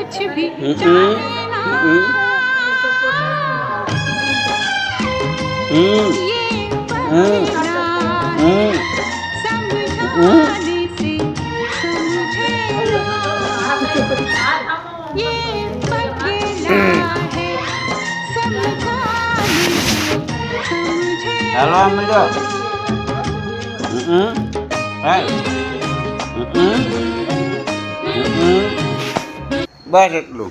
कुछ भी चाहना ये पढ़ना है समझाने से समझे ये पढ़ना है समझाने से समझे हेलो अमिलो બસ એટલું